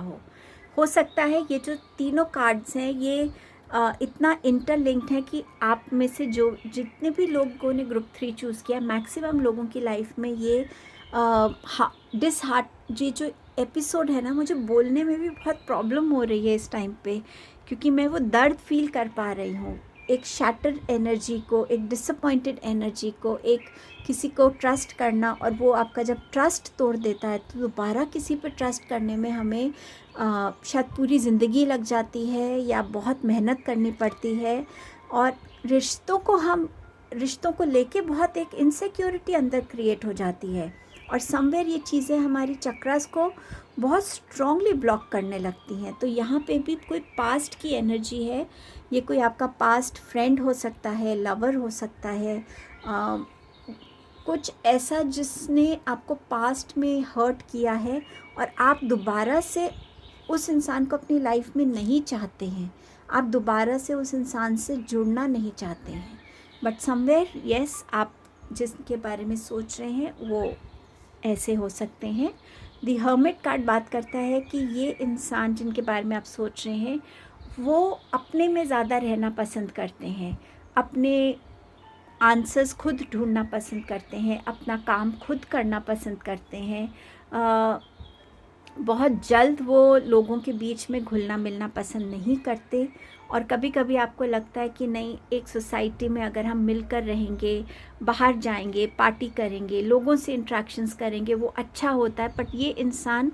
हो सकता है ये जो तीनों कार्ड्स हैं ये इतना इंटरलिंक्ड है कि आप में से जो जितने भी लोगों ने ग्रुप 3 चूज़ किया, मैक्सिमम लोगों की लाइफ में ये डिसहार्ट ये जो एपिसोड है ना, मुझे बोलने में भी बहुत प्रॉब्लम हो रही है इस टाइम पे क्योंकि मैं वो दर्द फील कर पा रही हूँ। एक शैटर्ड एनर्जी को, एक डिसअपॉइंटेड एनर्जी को, एक किसी को ट्रस्ट करना, और वो आपका जब ट्रस्ट तोड़ देता है तो दोबारा किसी पर ट्रस्ट करने में हमें शायद पूरी ज़िंदगी लग जाती है या बहुत मेहनत करनी पड़ती है। और रिश्तों को लेके बहुत एक इनसिक्योरिटी अंदर क्रिएट हो जाती है और समवेयर ये चीज़ें हमारी चक्रास को बहुत स्ट्रांगली ब्लॉक करने लगती हैं। तो यहाँ पे भी कोई पास्ट की एनर्जी है, ये कोई आपका पास्ट फ्रेंड हो सकता है, लवर हो सकता है, कुछ ऐसा जिसने आपको पास्ट में हर्ट किया है और आप दोबारा से उस इंसान को अपनी लाइफ में नहीं चाहते हैं, आप दोबारा से उस इंसान से जुड़ना नहीं चाहते हैं। बट समवेयर यस, आप जिसके बारे में सोच रहे हैं वो ऐसे हो सकते हैं। दी हर्मिट कार्ड बात करता है कि ये इंसान जिनके बारे में आप सोच रहे हैं वो अपने में ज़्यादा रहना पसंद करते हैं, अपने आंसर्स खुद ढूंढना पसंद करते हैं, अपना काम खुद करना पसंद करते हैं। बहुत जल्द वो लोगों के बीच में घुलना मिलना पसंद नहीं करते। और कभी कभी आपको लगता है कि नहीं, एक सोसाइटी में अगर हम मिलकर रहेंगे, बाहर जाएंगे, पार्टी करेंगे, लोगों से इंट्रैक्शंस करेंगे, वो अच्छा होता है। बट ये इंसान,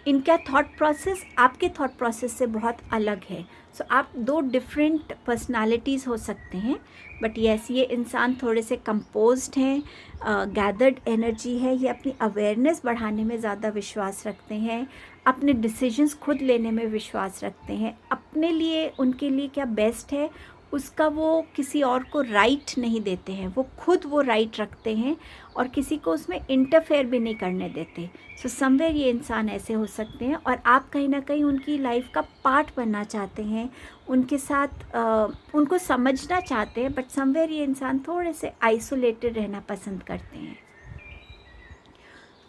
इनका थॉट प्रोसेस आपके थॉट प्रोसेस से बहुत अलग है। सो आप दो डिफरेंट पर्सनालिटीज़ हो सकते हैं। बट यस, ये इंसान थोड़े से कंपोज्ड हैं, गैदर्ड एनर्जी है, ये अपनी अवेयरनेस बढ़ाने में ज़्यादा विश्वास रखते हैं, अपने डिसीजंस खुद लेने में विश्वास रखते हैं, अपने लिए उनके लिए क्या बेस्ट है उसका वो किसी और को राइट नहीं देते हैं, वो खुद वो राइट रखते हैं और किसी को उसमें इंटरफेयर भी नहीं करने देते। सो समवेयर ये इंसान ऐसे हो सकते हैं और आप कहीं ना कहीं उनकी लाइफ का पार्ट बनना चाहते हैं, उनके साथ उनको समझना चाहते हैं। बट समवेयर ये इंसान थोड़े से आइसोलेटेड रहना पसंद करते हैं।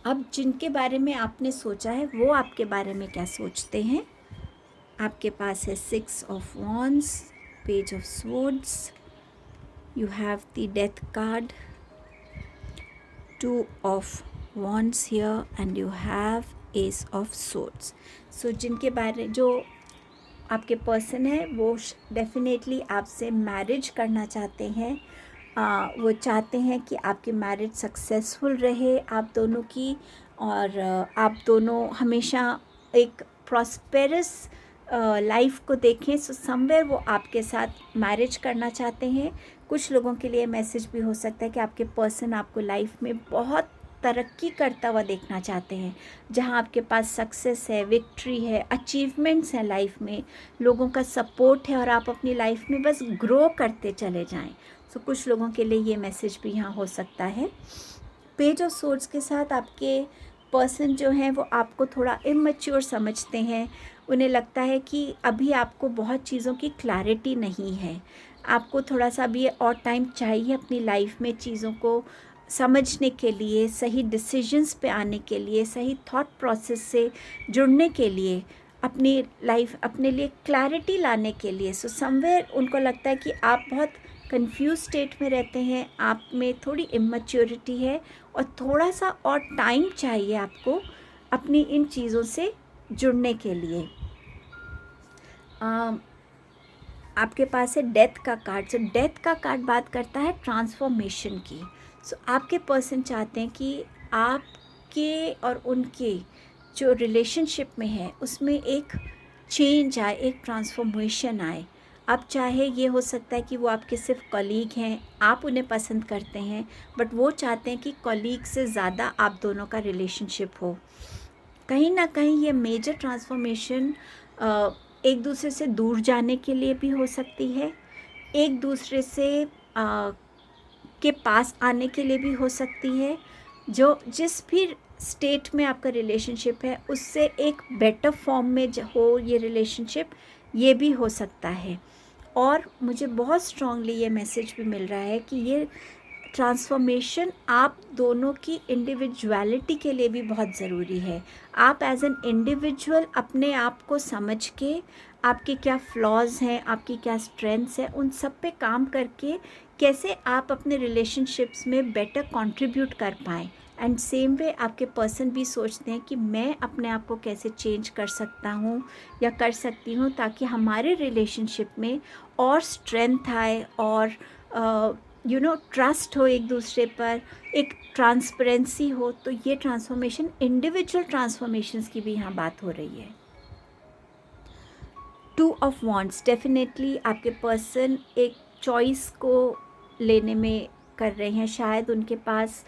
अब जिनके बारे में आपने सोचा है वो आपके बारे में क्या सोचते हैं? आपके पास है 6 of wands, page of swords, you have the death card, 2 of wands here, and you have ace of swords. So जिनके बारे जो आपके पर्सन है वो डेफिनेटली आपसे मैरिज करना चाहते हैं। वो चाहते हैं कि आपकी मैरिज सक्सेसफुल रहे आप दोनों की, और आप दोनों हमेशा एक प्रॉस्पेरस लाइफ को देखें। सो समवेयर वो आपके साथ मैरिज करना चाहते हैं। कुछ लोगों के लिए मैसेज भी हो सकता है कि आपके पर्सन आपको लाइफ में बहुत तरक्की करता हुआ देखना चाहते हैं, जहां आपके पास सक्सेस है, विक्ट्री है, अचीवमेंट्स हैं लाइफ में, लोगों का सपोर्ट है और आप अपनी लाइफ में बस ग्रो करते चले जाएं। सो कुछ लोगों के लिए ये मैसेज भी यहाँ हो सकता है। पेज ऑफ सोर्ड्स के साथ आपके पर्सन जो हैं वो आपको थोड़ा इमैच्योर समझते हैं। उन्हें लगता है कि अभी आपको बहुत चीज़ों की क्लैरिटी नहीं है। आपको थोड़ा सा भी और टाइम चाहिए अपनी लाइफ में चीज़ों को समझने के लिए, सही डिसीजंस पे आने के लिए, सही थॉट प्रोसेस से जुड़ने के लिए, अपनी लाइफ अपने लिए क्लैरिटी लाने के लिए। सो समवेयर उनको लगता है कि आप बहुत कंफ्यूज स्टेट में रहते हैं, आप में थोड़ी इमेच्योरिटी है और थोड़ा सा और टाइम चाहिए आपको अपनी इन चीज़ों से जुड़ने के लिए। आपके पास है डेथ का कार्ड। सो डेथ का कार्ड बात करता है ट्रांसफॉर्मेशन की। सो आपके पर्सन चाहते हैं कि आपके और उनके जो रिलेशनशिप में है उसमें एक चेंज आए, एक ट्रांसफॉर्मेशन आए। अब चाहे ये हो सकता है कि वो आपके सिर्फ कलीग हैं, आप उन्हें पसंद करते हैं, बट वो चाहते हैं कि कलीग से ज़्यादा आप दोनों का रिलेशनशिप हो। कहीं ना कहीं ये मेजर ट्रांसफॉर्मेशन एक दूसरे से दूर जाने के लिए भी हो सकती है, एक दूसरे से के पास आने के लिए भी हो सकती है। जो जिस भी स्टेट में आपका रिलेशनशिप है उससे एक बेटर फॉर्म में हो ये रिलेशनशिप, ये भी हो सकता है। और मुझे बहुत स्ट्रांगली ये मैसेज भी मिल रहा है कि ये ट्रांसफॉर्मेशन आप दोनों की इंडिविजुअलिटी के लिए भी बहुत ज़रूरी है। आप एज एन इंडिविजुअल अपने आप को समझ के, आपके क्या फ्लॉज हैं, आपकी क्या स्ट्रेंथ्स हैं, उन सब पे काम करके कैसे आप अपने रिलेशनशिप्स में बेटर कंट्रीब्यूट कर पाएँ। एंड सेम वे आपके पर्सन भी सोचते हैं कि मैं अपने आप को कैसे चेंज कर सकता हूँ या कर सकती हूँ ताकि हमारे रिलेशनशिप में और स्ट्रेंथ आए और ट्रस्ट हो एक दूसरे पर, एक ट्रांसपेरेंसी हो। तो ये ट्रांसफॉर्मेशन, इंडिविजुअल ट्रांसफॉर्मेशंस की भी यहाँ बात हो रही है। 2 ऑफ वॉन्ड्स, डेफिनेटली आपके पर्सन एक चॉइस को लेने में कर रहे हैं। शायद उनके पास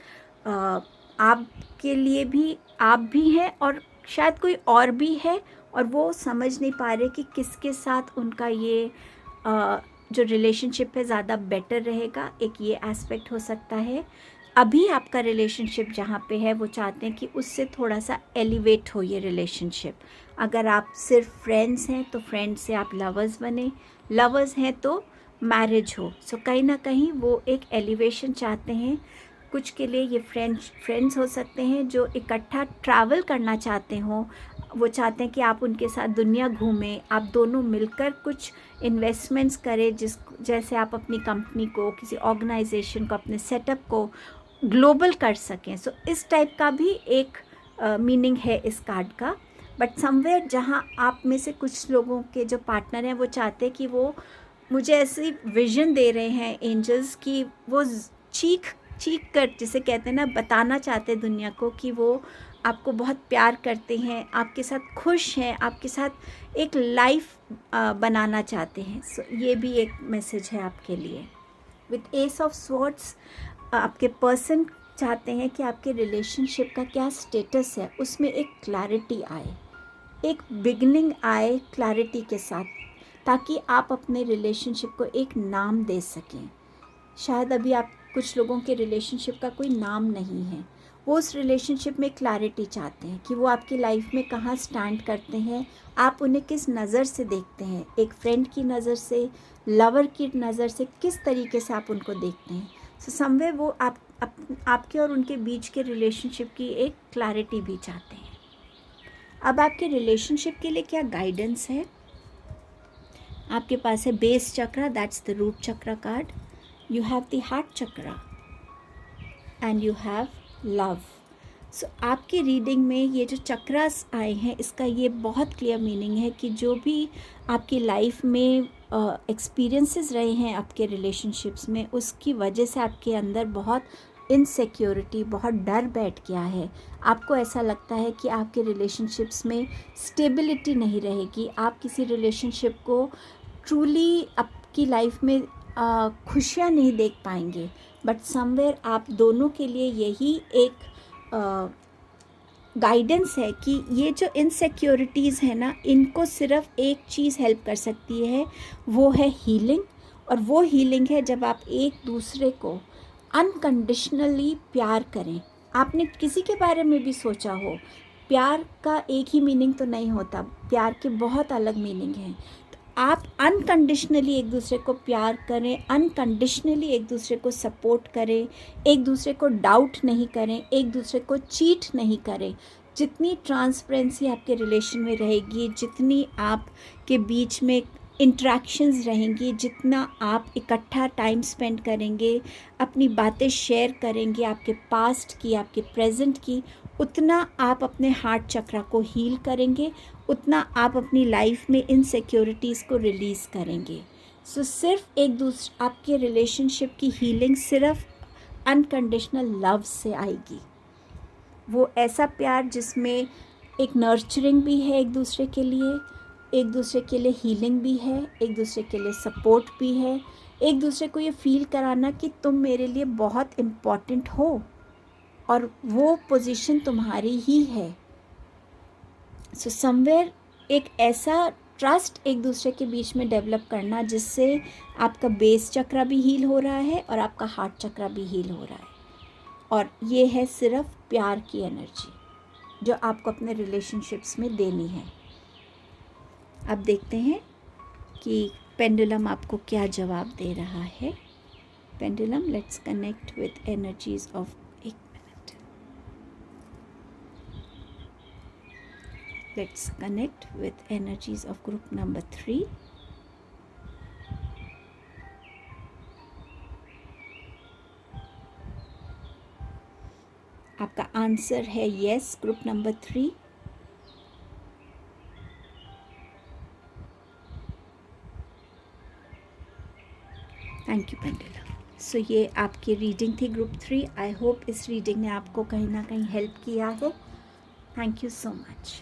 आपके लिए भी आप भी हैं और शायद कोई और भी है, और वो समझ नहीं पा रहे कि किसके साथ उनका ये जो रिलेशनशिप है ज़्यादा बेटर रहेगा। एक ये एस्पेक्ट हो सकता है। अभी आपका रिलेशनशिप जहाँ पे है वो चाहते हैं कि उससे थोड़ा सा एलिवेट हो ये रिलेशनशिप। अगर आप सिर्फ फ्रेंड्स हैं तो फ्रेंड्स से आप लवर्स बने, लवर्स हैं तो मैरिज हो। सो कहीं ना कहीं वो एक एलिवेशन चाहते हैं। कुछ के लिए ये फ्रेंड्स हो सकते हैं जो इकट्ठा ट्रैवल करना चाहते हों। वो चाहते हैं कि आप उनके साथ दुनिया घूमें, आप दोनों मिलकर कुछ इन्वेस्टमेंट्स करें, जैसे आप अपनी कंपनी को, किसी ऑर्गेनाइजेशन को, अपने सेटअप को ग्लोबल कर सकें। सो इस टाइप का भी एक मीनिंग है इस कार्ड का। बट समवेयर जहाँ आप में से कुछ लोगों के जो पार्टनर हैं वो चाहते हैं कि वो मुझे ऐसी विजन दे रहे हैं एंजल्स की, वो चीख कर, जिसे कहते हैं ना, बताना चाहते हैं दुनिया को कि वो आपको बहुत प्यार करते हैं, आपके साथ खुश हैं, आपके साथ एक लाइफ बनाना चाहते हैं। सो ये भी एक मैसेज है आपके लिए। विथ एस ऑफ स्वॉर्ड्स, आपके पर्सन चाहते हैं कि आपके रिलेशनशिप का क्या स्टेटस है उसमें एक क्लैरिटी आए, एक बिगनिंग आए क्लैरिटी के साथ, ताकि आप अपने रिलेशनशिप को एक नाम दे सकें। शायद अभी आप कुछ लोगों के रिलेशनशिप का कोई नाम नहीं है, वो उस रिलेशनशिप में क्लैरिटी चाहते हैं कि वो आपकी लाइफ में कहाँ स्टैंड करते हैं, आप उन्हें किस नज़र से देखते हैं, एक फ्रेंड की नज़र से, लवर की नज़र से, किस तरीके से आप उनको देखते हैं। सो समवे वो आपके और उनके बीच के रिलेशनशिप की एक क्लैरिटी भी चाहते हैं। अब आपके रिलेशनशिप के लिए क्या गाइडेंस है? आपके पास है base chakra, that's the root chakra card. You have the heart chakra and you have love. So आपकी रीडिंग में ये जो चक्रास आए हैं इसका ये बहुत क्लियर मीनिंग है कि जो भी आपकी लाइफ में एक्सपीरियंसेस रहे हैं आपके रिलेशनशिप्स में, उसकी वजह से आपके अंदर बहुत इनसिक्योरिटी, बहुत डर बैठ गया है। आपको ऐसा लगता है कि आपके रिलेशनशिप्स में स्टेबिलिटी नहीं रहेगी, आप किसी रिलेशनशिप को ट्रूली आपकी लाइफ में खुशियाँ नहीं देख पाएंगे। बट समवेयर आप दोनों के लिए यही एक गाइडेंस है कि ये जो इनसिक्योरिटीज़ है ना, इनको सिर्फ एक चीज़ हेल्प कर सकती है, वो है हीलिंग। और वो हीलिंग है जब आप एक दूसरे को अनकंडीशनली प्यार करें। आपने किसी के बारे में भी सोचा हो, प्यार का एक ही मीनिंग तो नहीं होता, प्यार के बहुत अलग मीनिंग हैं। आप अनकंडीशनली एक दूसरे को प्यार करें, अनकंडीशनली एक दूसरे को सपोर्ट करें, एक दूसरे को डाउट नहीं करें, एक दूसरे को चीट नहीं करें। जितनी ट्रांसपेरेंसी आपके रिलेशन में रहेगी, जितनी आपके बीच में इंटरेक्शंस रहेंगी, जितना आप इकट्ठा टाइम स्पेंड करेंगे, अपनी बातें शेयर करेंगे, आपके पास्ट की, आपके प्रेजेंट की, उतना आप अपने हार्ट चक्रा को हील करेंगे, उतना आप अपनी लाइफ में इनसिक्योरिटीज़ को रिलीज़ करेंगे। सो सिर्फ एक दूसरे, आपके रिलेशनशिप की हीलिंग सिर्फ अनकंडीशनल लव से आएगी। वो ऐसा प्यार जिसमें एक नर्चरिंग भी है एक दूसरे के लिए, एक दूसरे के लिए हीलिंग भी है, एक दूसरे के लिए सपोर्ट भी है, एक दूसरे को ये फील कराना कि तुम मेरे लिए बहुत इम्पॉर्टेंट हो और वो पोजीशन तुम्हारी ही है। सो समवेयर एक ऐसा ट्रस्ट एक दूसरे के बीच में डेवलप करना जिससे आपका बेस चक्रा भी हील हो रहा है और आपका हार्ट चक्रा भी हील हो रहा है। और ये है सिर्फ प्यार की एनर्जी जो आपको अपने रिलेशनशिप्स में देनी है। अब देखते हैं कि पेंडुलम आपको क्या जवाब दे रहा है। Pendulum, let's connect with energies of, एक minute, let's connect with energies of group number 3। आपका आंसर है yes, group number 3। Thank you pendulum. So ये आपकी रीडिंग थी ग्रुप 3। आई होप इस रीडिंग ने आपको कहीं ना कहीं हेल्प किया है। Thank you so much.